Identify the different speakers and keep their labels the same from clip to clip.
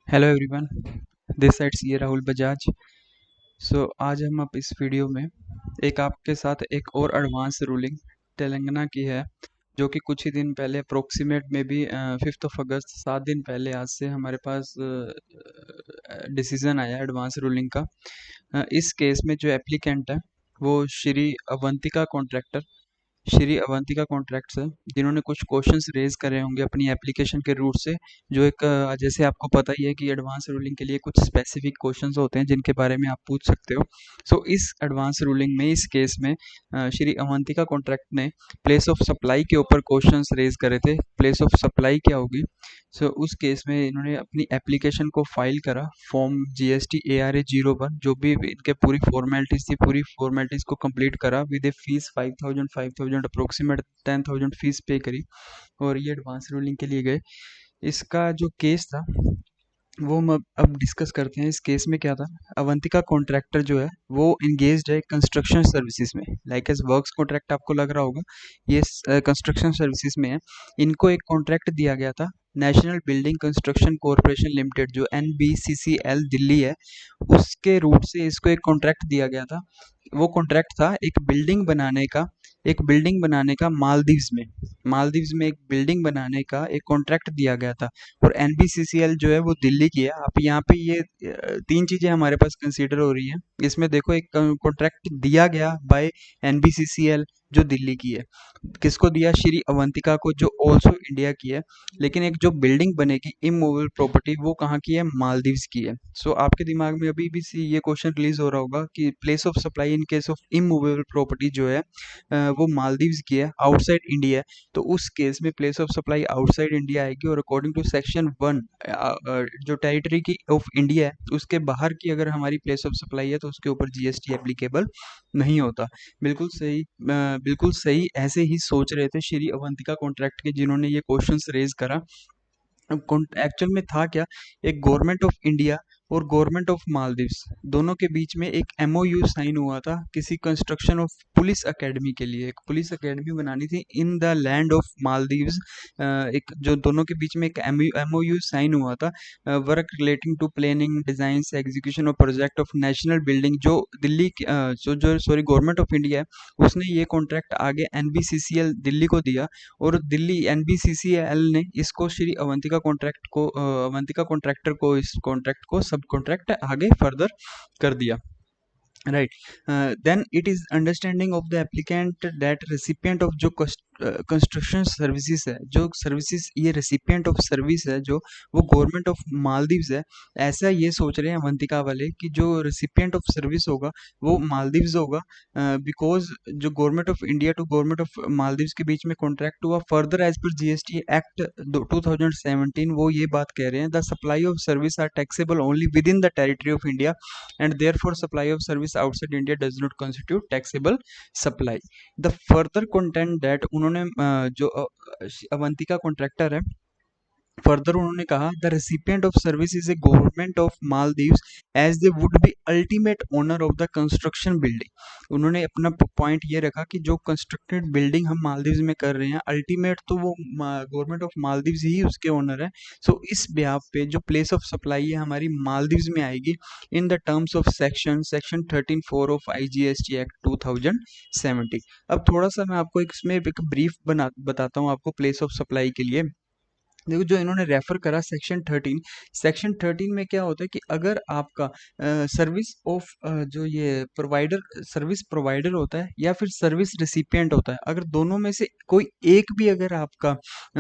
Speaker 1: Hello everyone, this side सी राहुल बजाज। आज हम आप इस वीडियो में एक आपके साथ एक और एडवांस रूलिंग तेलंगाना की है, जो कि कुछ ही दिन पहले अप्रोक्सीमेट में भी 5 अगस्त 7 दिन पहले आज से हमारे पास डिसीजन आया एडवांस रूलिंग का। इस केस में जो एप्लीकेंट है वो श्री अवंतिका कॉन्ट्रैक्ट्स है, जिन्होंने कुछ क्वेश्चंस रेज करे होंगे अपनी एप्लीकेशन के रूट से। जो एक जैसे आपको पता ही है कि एडवांस रूलिंग के लिए कुछ स्पेसिफिक क्वेश्चंस होते हैं जिनके बारे में आप पूछ सकते हो। इस एडवांस रूलिंग में इस केस में श्री अवंतिका कॉन्ट्रैक्ट ने प्लेस ऑफ सप्लाई के ऊपर क्वेश्चंस रेज करे थे। प्लेस ऑफ सप्लाई क्या होगी? उस केस में इन्होंने अपनी एप्लीकेशन को फाइल करा फॉर्म GST ARA 01, जो भी इनके पूरी फॉर्मेलिटीज थी, पूरी फॉर्मेलिटीज को कंप्लीट करा with A fees 5,000 approximate 10,000 fees पे करी और ये एडवांस रूलिंग के लिए गए। इसका जो केस था वो हम अब डिस्कस करते हैं। इस केस में क्या था, अवंतिका कॉन्ट्रैक्टर जो है वो इंगेज्ड है कंस्ट्रक्शन सर्विसेज में, लाइक एज वर्क्स कॉन्ट्रैक्ट आपको लग रहा होगा, ये कंस्ट्रक्शन सर्विसेज में है। इनको एक कॉन्ट्रैक्ट दिया गया था national building construction corporation limited, जो NBCCL दिल्ली है, उसके रूट से इसको एक कॉन्ट्रैक्ट दिया गया था। वो कॉन्ट्रैक्ट था एक बिल्डिंग बनाने का मालदीव्स में एक बिल्डिंग बनाने का एक कॉन्ट्रैक्ट दिया गया था। और NBCCL जो है वो दिल्ली की है। आप यहाँ पे ये तीन चीजें हमारे पास कंसीडर हो रही हैं। इसमें देखो, एक कॉन्ट्रैक्ट दिया गया बाय NBCCL जो दिल्ली की है, किसको दिया? श्री अवंतिका को, जो ऑल्सो इंडिया की है। लेकिन एक जो बिल्डिंग बनेगी इमूवेबल प्रॉपर्टी, वो कहाँ की है? मालदीव्स की है। आपके दिमाग में अभी भी ये क्वेश्चन रिलीज हो रहा होगा कि place of supply in case of immovable property जो है वो मालदीव्स की है, आउटसाइड इंडिया है। तो उस केस में place of supply outside India आएगी, और अकॉर्डिंग टू सेक्शन 1 जो टेरिटरी की ऑफ इंडिया है उसके बाहर की अगर हमारी प्लेस ऑफ सप्लाई है तो उसके ऊपर GST एप्लीकेबल नहीं होता। बिल्कुल सही ऐसे ही सोच रहे थे श्री अवंतिका कॉन्ट्रैक्ट के, जिन्होंने ये क्वेश्चंस रेज करा। एक्चुअल में था क्या, एक गवर्नमेंट ऑफ इंडिया और गवर्नमेंट ऑफ मालदीव्स दोनों के बीच में एक MOU साइन हुआ था किसी कंस्ट्रक्शन ऑफ पुलिस एकेडमी के लिए। एक पुलिस एकेडमी बनानी थी in the land of Maldives. एक जो दोनों के बीच में एक MOU साइन हुआ था, work relating to planning design execution of project of national building, जो दिल्ली जो सॉरी गवर्नमेंट ऑफ इंडिया है उसने ये कॉन्ट्रैक्ट आगे NBCCL दिल्ली को दिया। और दिल्ली NBCCL ने इसको श्री अवंतिका कॉन्ट्रैक्टर को इस कॉन्ट्रैक्ट को सब कॉन्ट्रैक्ट आगे फर्दर कर दिया। Right. Then it is understanding of the applicant that recipient of जो कंस्ट्रक्शन सर्विसेज है, जो सर्विसेज ये रेसिपिएंट ऑफ सर्विस है जो वो गवर्नमेंट ऑफ मालदीव्स है। ऐसा ये सोच रहे हैं अवंतिका वाले कि जो रेसिपिएंट ऑफ सर्विस होगा वो मालदीव्स होगा, बिकॉज जो government of India to government of Maldives के बीच में कॉन्ट्रैक्ट हुआ further as per GST act 2017, वो ये बात कह रहे हैं the supply of service are taxable only within the territory of India and therefore supply of service outside India does not constitute taxable supply. The further content that उन्होंने जो Avantika contractor है, further उन्होंने कहा the recipient of service is a government of Maldives as they would be ultimate owner of the construction building. उन्होंने अपना point ये रखा कि जो कंस्ट्रक्टेड बिल्डिंग हम मालदीव्स में कर रहे हैं अल्टीमेट तो वो गवर्नमेंट ऑफ मालदीव्स ही उसके ओनर है। इस ब्याह पे जो प्लेस ऑफ सप्लाई है हमारी मालदीव्स में आएगी in the terms of section 13(4) of IGST act 2017। अब थोड़ा सा मैं आपको इसमें एक ब्रीफ बताता हूँ आपको प्लेस ऑफ सप्लाई के लिए। देखो, जो इन्होंने रेफर करा सेक्शन 13 में क्या होता है कि अगर आपका सर्विस ऑफ जो ये सर्विस प्रोवाइडर होता है या फिर सर्विस रिसिपिएंट होता है, अगर दोनों में से कोई एक भी अगर आपका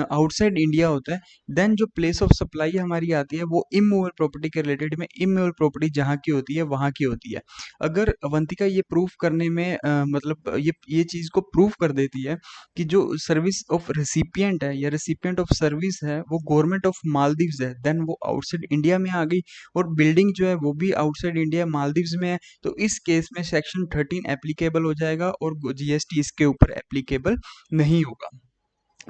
Speaker 1: आउटसाइड इंडिया होता है, देन जो प्लेस ऑफ सप्लाई हमारी आती है वो इमूवेबल प्रॉपर्टी के रिलेटेड में, इमूवेबल प्रॉपर्टी जहाँ की होती है वहाँ की होती है। अगर अवंतिका ये प्रूफ करने में मतलब ये चीज़ को प्रूफ कर देती है कि जो सर्विस ऑफ रेसिपिएंट है या रेसिपिएंट ऑफ सर्विस है वो गवर्नमेंट ऑफ मालदीव्स है, देन वो आउटसाइड इंडिया में आ गई और बिल्डिंग जो है वो भी आउटसाइड इंडिया मालदीव्स में है। तो इस केस में सेक्शन 13 एप्लीकेबल हो जाएगा और GST इसके ऊपर एप्लीकेबल नहीं होगा।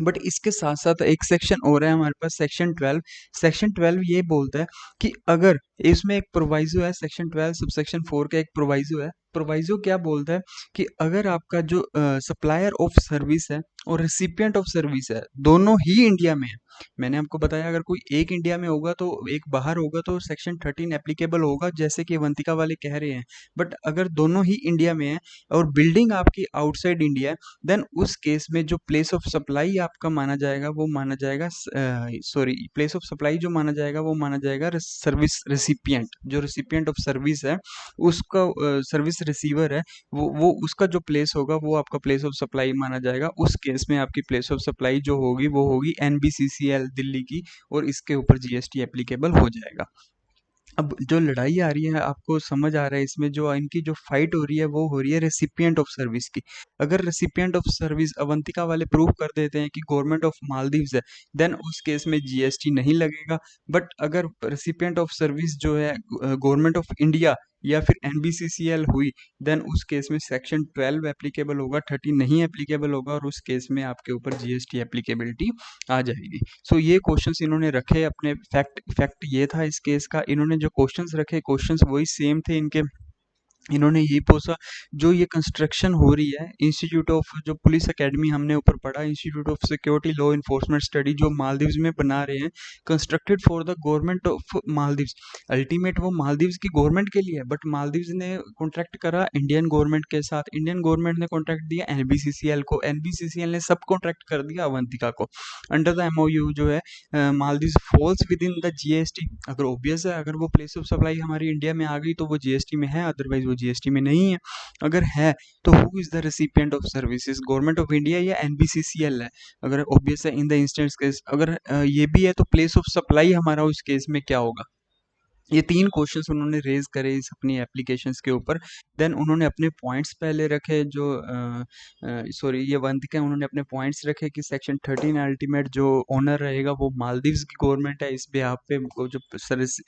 Speaker 1: बट इसके साथ साथ एक सेक्शन और है हमारे पास, सेक्शन 12 ये बोलता है कि अगर इसमें एक प्रोवाइजो है, सेक्शन 12 सबसेक्शन 4 का एक प्रोवाइजो है प्रोवाइजो क्या बोलता है कि अगर आपका जो सप्लायर ऑफ सर्विस है और रिसिपिएंट ऑफ सर्विस है, दोनों ही इंडिया में है। मैंने आपको बताया अगर कोई एक इंडिया में होगा तो एक बाहर होगा तो सेक्शन 13 एप्लीकेबल होगा, जैसे कि अवंतिका वाले कह रहे हैं। बट अगर दोनों ही इंडिया में है और बिल्डिंग आपकी आउटसाइड इंडिया है, देन उस केस में जो प्लेस ऑफ सप्लाई आपका माना जाएगा वो माना जाएगा, सॉरी, प्लेस ऑफ सप्लाई जो माना जाएगा वो माना जाएगा सर्विस रिसिपिएंट। जो रिसिपिएंट ऑफ सर्विस है उसका, सर्विस रिसीवर है, वो उसका जो प्लेस होगा वो आपका प्लेस ऑफ सप्लाई माना जाएगा। उस केस में आपकी प्लेस ऑफ सप्लाई जो होगी वो होगी एनबीसीसीएल दिल्ली की, और इसके ऊपर जीएसटी एप्लीकेबल हो जाएगा। अब जो लड़ाई आ रही है आपको समझ आ रहा है, इसमें जो इनकी जो फाइट हो रही है वो हो रही है रेसिपिएंट ऑफ सर्विस की। अगर रेसिपिएंट ऑफ सर्विस अवंतिका वाले प्रूव कर देते हैं कि गवर्नमेंट ऑफ मालदीव्स है, देन उस केस में जीएसटी नहीं लगेगा। बट अगर रेसिपिएंट ऑफ सर्विस जो है गवर्नमेंट ऑफ इंडिया या फिर एनबीसीसीएल हुई, देन उस केस में सेक्शन 12 एप्लीकेबल होगा, 13 नहीं एप्लीकेबल होगा, और उस केस में आपके ऊपर जीएसटी एप्लीकेबिलिटी आ जाएगी। सो ये क्वेश्चंस इन्होंने रखे अपने, फैक्ट फैक्ट ये था इस केस का। इन्होंने जो क्वेश्चंस रखे, क्वेश्चंस वही सेम थे इनके। इन्होंने ये पूछा, जो ये कंस्ट्रक्शन हो रही है इंस्टीट्यूट ऑफ, जो पुलिस एकेडमी हमने ऊपर पढ़ा, institute of security law enforcement study जो मालदीव्स में बना रहे हैं, constructed for the government of Maldives. Ultimate वो मालदीव्स की गवर्नमेंट के लिए है, बट मालदीव्स ने कॉन्ट्रैक्ट करा इंडियन गवर्नमेंट के साथ, इंडियन गवर्नमेंट ने कॉन्ट्रैक्ट दिया एनबीसीसीएल को, एनबीसीसीएल ने सब कॉन्ट्रैक्ट कर दिया अवंतिका को। अंडर द एमओयू जो है Maldives falls within the GST. अगर ऑब्वियस है, अगर वो प्लेस ऑफ सप्लाई हमारी इंडिया में आ गई तो वो जीएसटी में है, अदरवाइज वो जीएसटी में नहीं है। अगर है तो who is the recipient of services, government of India या एनबीसीसीएल है? अगर ऑब्वियस है इन द इंस्टेंस केस, अगर ये भी है तो प्लेस ऑफ सप्लाई हमारा उस केस में क्या होगा? ये 3 क्वेश्चंस उन्होंने रेज़ करे इस अपनी एप्लीकेशंस के ऊपर। देन उन्होंने अपने पॉइंट्स पहले रखे, जो सॉरी, ये अवंतिका है, उन्होंने अपने पॉइंट्स रखे कि सेक्शन 13 अल्टीमेट जो ओनर रहेगा वो मालदीव्स की गवर्नमेंट है, इस बिहाफ़ पे वो जो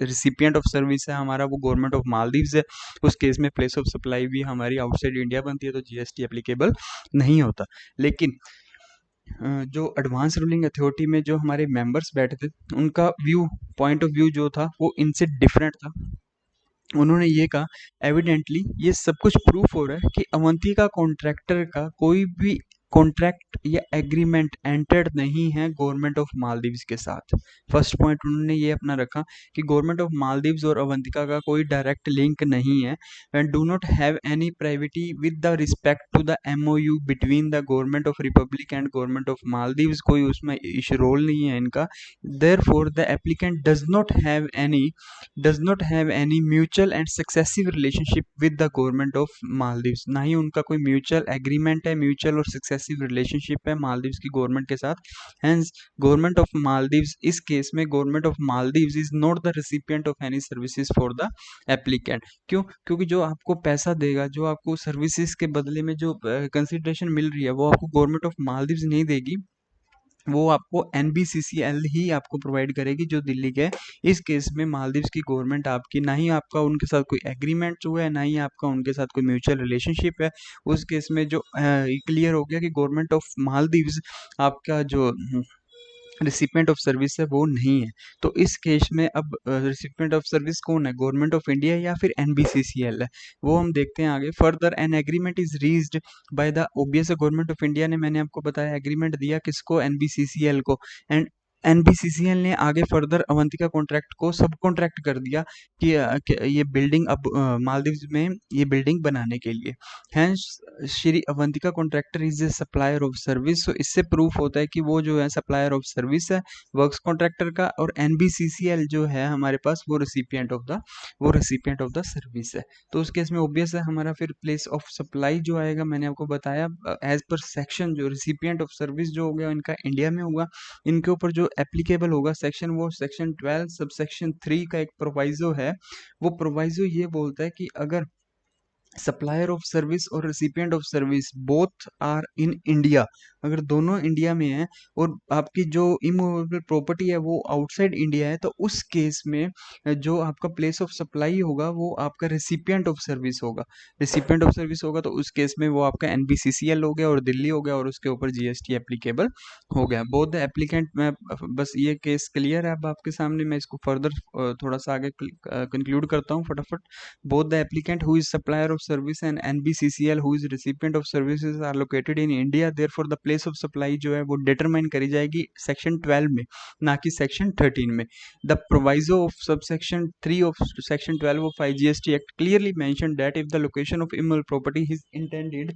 Speaker 1: रिसिपिएंट ऑफ सर्विस है हमारा वो गवर्नमेंट ऑफ मालदीव्स है। उस केस में प्लेस ऑफ सप्लाई भी हमारी आउटसाइड इंडिया बनती है तो जीएसटी एप्लीकेबल नहीं होता। लेकिन जो एडवांस रूलिंग अथॉरिटी में जो हमारे मेंबर्स बैठे थे, उनका व्यू, पॉइंट ऑफ व्यू जो था वो इनसे डिफरेंट था। उन्होंने ये कहा, एविडेंटली ये सब कुछ प्रूफ हो रहा है कि अवंतिका कॉन्ट्रैक्टर का कोई भी कॉन्ट्रैक्ट या एग्रीमेंट एंटर्ड नहीं है गवर्नमेंट ऑफ मालदीव्स के साथ। फर्स्ट पॉइंट उन्होंने ये अपना रखा कि गवर्नमेंट ऑफ मालदीव्स और अवंतिका का कोई डायरेक्ट लिंक नहीं है, and do not have any privity with the respect to the MOU between the government of republic and government of Maldives. कोई उसमें इश रोल नहीं है इनका। Therefore the applicant does not have any mutual and successive relationship with the government of Maldives. ना ही उनका कोई म्यूचुअल एग्रीमेंट है, म्यूचुअल और सक्सेसिव रिलेशनशिप है मालदीव्स की गवर्नमेंट के साथ। हेंस गवर्नमेंट ऑफ मालदीव्स, इस केस में government of Maldives is not the recipient of any services for the applicant. क्यों? क्योंकि जो आपको पैसा देगा, जो आपको सर्विसेज के बदले में जो कंसिडरेशन मिल रही है, वो आपको गवर्नमेंट ऑफ मालदीव्स नहीं देगी, वो आपको एनबीसीसीएल ही आपको प्रोवाइड करेगी जो दिल्ली के है। इस केस में मालदीव्स की गवर्नमेंट आपकी, ना ही आपका उनके साथ कोई एग्रीमेंट जो है, ना ही आपका उनके साथ कोई म्यूचुअल रिलेशनशिप है। उस केस में जो क्लियर हो गया कि गवर्नमेंट ऑफ मालदीव्स आपका जो रिसिपिएंट ऑफ सर्विस है वो नहीं है। तो इस केस में अब रिसिपिएंट ऑफ सर्विस कौन है, गवर्नमेंट ऑफ इंडिया या फिर एनबीसीसीएल है, वो हम देखते हैं आगे। Further an agreement is reached by the, OBS government of India ने, मैंने आपको बताया, एग्रीमेंट दिया किसको, एनबीसीसीएल को, एंड एनबीसीसीएल ने आगे फर्दर अवंतिका कॉन्ट्रैक्ट को सब कॉन्ट्रैक्ट कर दिया कि ये बिल्डिंग अब मालदीव्स में ये बिल्डिंग बनाने के लिए। Hence Shri Avantika contractor is a supplier of service. So इससे प्रूफ होता है कि वो जो है सप्लायर ऑफ सर्विस है वर्क्स कॉन्ट्रैक्टर का, और एनबीसीसीएल जो है हमारे पास वो रेसिपिएंट ऑफ द सर्विस है। तो उस केस में ऑब्वियस है हमारा फिर प्लेस ऑफ सप्लाई जो आएगा, मैंने आपको बताया एज पर सेक्शन, जो रिसिपिएंट ऑफ सर्विस जो हो गया इनका इंडिया में होगा, इनके ऊपर जो एप्लीकेबल होगा सेक्शन, वो सेक्शन 12 सब सेक्शन 3 का एक प्रोवाइजो है। वो प्रोवाइजो ये बोलता है कि अगर सप्लायर ऑफ सर्विस और recipient of service both are in India, अगर दोनों इंडिया में है और आपकी जो इमूवेबल प्रॉपर्टी है वो आउटसाइड इंडिया है, तो उस केस में जो आपका प्लेस ऑफ सप्लाई होगा वो आपका रिसिपिएंट ऑफ सर्विस होगा। रिसिपिएंट ऑफ सर्विस होगा तो उस केस में वो आपका एनबीसीसीएल हो गया और दिल्ली हो गया, और उसके ऊपर जीएसटी एप्लीकेबल हो गया। बोथ द एप्लीकेंट में, बस ये केस क्लियर है अब आपके सामने। मैं इसको फर्दर थोड़ा सा आगे कंक्लूड करता हूँ फटाफट। Both the applicant who is supplier of service and NBCCL who is recipient of services are located in India, therefore the place of supply जो है वो determine करी जाएगी सेक्शन 12 में, ना कि सेक्शन 13 में. The proviso of subsection 3 of section 12 of IGST Act clearly mentioned that if the location of immovable property is intended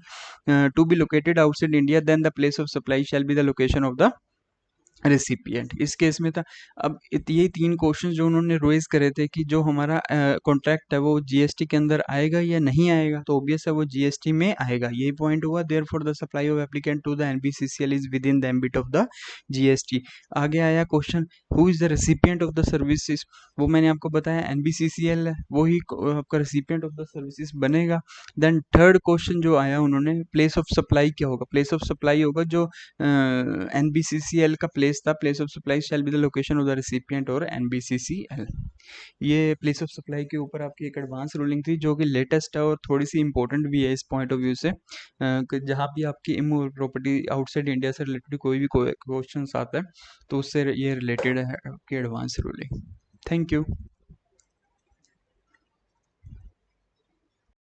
Speaker 1: to be located outside India, then the place of supply shall be the location of the recipient. इस case में था. अब ये 3 question जो उन्होंने rays करे थे कि जो हमारा कॉन्ट्रैक्ट है वो जीएसटी के अंदर आएगा या नहीं आएगा, तो ऑब्वियस है वो जीएसटी में आएगा. यही पॉइंट हुआ. Therefore the supply of applicant to the NBCCL is within the ambit of the GST. आगे आया question who is the recipient of the services. वो मैंने आपको बताया एनबीसीसीएल है, वो ही आपका रेसिपिएंट ऑफ द सर्विसेज बनेगा. देन थर्ड क्वेश्चन जो आया उन्होंने प्लेस ऑफ सप्लाई क्या होगा. प्लेस ऑफ सप्लाई होगा जो एनबीसीसीएल का प्लेस था. Place of supply shall be the location of the recipient और एनबीसीसीएल. ये प्लेस ऑफ सप्लाई के ऊपर आपकी एक एडवांस रूलिंग थी जो कि लेटेस्ट है और थोड़ी सी इंपॉर्टेंट भी है इस पॉइंट ऑफ व्यू से, कि जहाँ भी आपकी इमूवेबल प्रॉपर्टी आउटसाइड इंडिया से रिलेटेड कोई भी क्वेश्चन आता है तो उससे ये रिलेटेड है आपकी एडवांस रूलिंग. Thank you.